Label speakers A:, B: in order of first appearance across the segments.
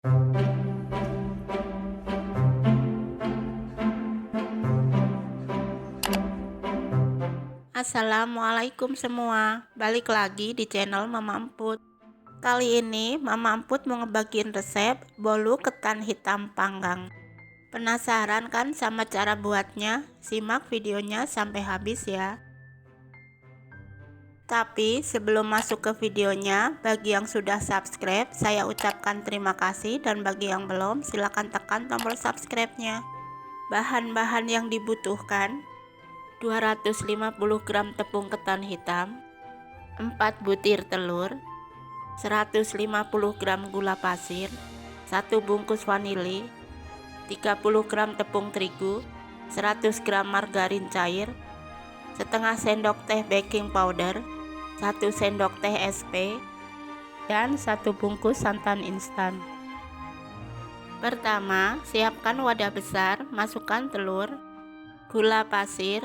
A: Assalamualaikum semua, balik lagi di channel Mama Emput. Kali ini Mama Emput mau ngebagiin resep bolu ketan hitam panggang. Penasaran kan sama cara buatnya? Simak videonya sampai habis ya. Tapi sebelum masuk ke videonya, bagi yang sudah subscribe, saya ucapkan terima kasih, dan bagi yang belum, silahkan tekan tombol subscribe-nya. Bahan-bahan yang dibutuhkan: 250 gram tepung ketan hitam, 4 butir telur, 150 gram gula pasir, 1 bungkus vanili, 30 gram tepung terigu, 100 gram margarin cair, setengah sendok teh baking powder, 1 sendok teh SP, dan 1 bungkus santan instan. Pertama, siapkan wadah besar, masukkan telur, gula pasir,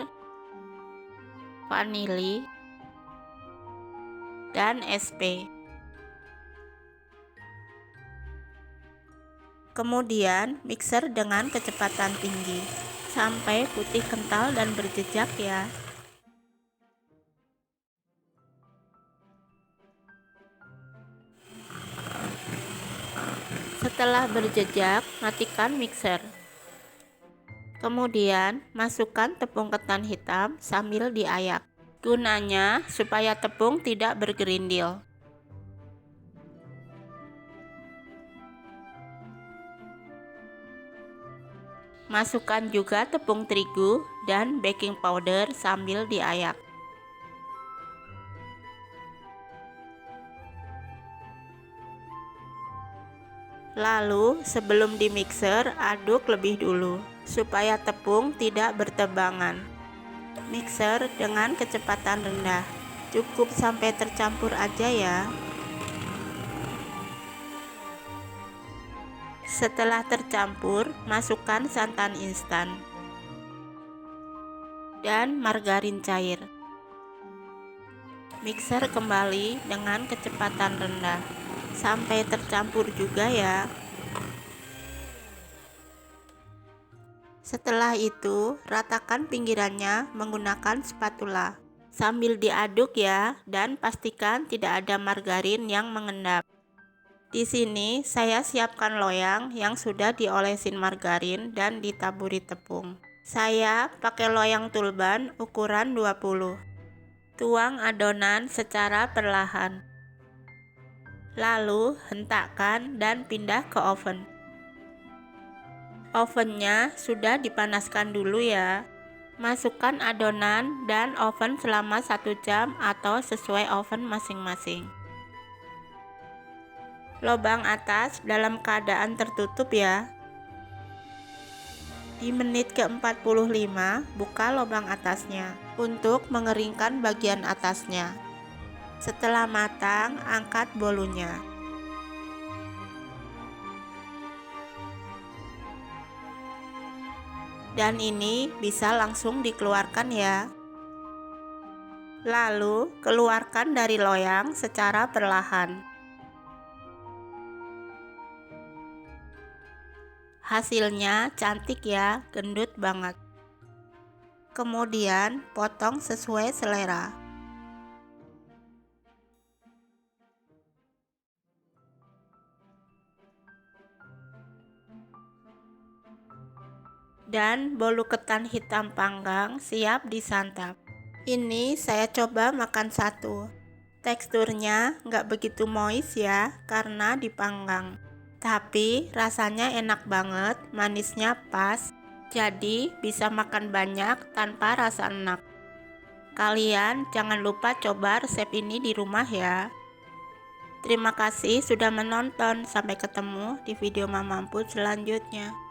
A: vanili, dan SP. Kemudian mixer dengan kecepatan tinggi sampai putih kental dan berjejak ya. Setelah berjejak, matikan mixer. Kemudian masukkan tepung ketan hitam sambil diayak. Gunanya supaya tepung tidak bergerindil. Masukkan juga tepung terigu dan baking powder sambil diayak. Lalu sebelum di mixer, aduk lebih dulu supaya tepung tidak bertebangan. Mixer dengan kecepatan rendah, cukup sampai tercampur aja ya. Setelah tercampur, masukkan santan instan dan margarin cair. Mixer kembali dengan kecepatan rendah sampai tercampur juga ya. Setelah itu, ratakan pinggirannya menggunakan spatula sambil diaduk ya, dan pastikan tidak ada margarin yang mengendap. Di sini saya siapkan loyang yang sudah diolesin margarin dan ditaburi tepung. Saya pakai loyang tulban ukuran 20. Tuang adonan secara perlahan. Lalu hentakkan dan pindah ke oven. Ovennya sudah dipanaskan dulu ya. Masukkan adonan dan oven selama 1 jam atau sesuai oven masing-masing. Lubang atas dalam keadaan tertutup ya. Di menit ke-45, buka lubang atasnya untuk mengeringkan bagian atasnya. Setelah matang, angkat bolunya. Dan ini bisa langsung dikeluarkan ya. Lalu keluarkan dari loyang secara perlahan. Hasilnya cantik ya, gendut banget. Kemudian potong sesuai selera. Dan bolu ketan hitam panggang siap disantap. Ini saya coba makan satu. Teksturnya nggak begitu moist ya, karena dipanggang. Tapi rasanya enak banget, manisnya pas. Jadi bisa makan banyak tanpa rasa enak. Kalian jangan lupa coba resep ini di rumah ya. Terima kasih sudah menonton. Sampai ketemu di video Mama Emput selanjutnya.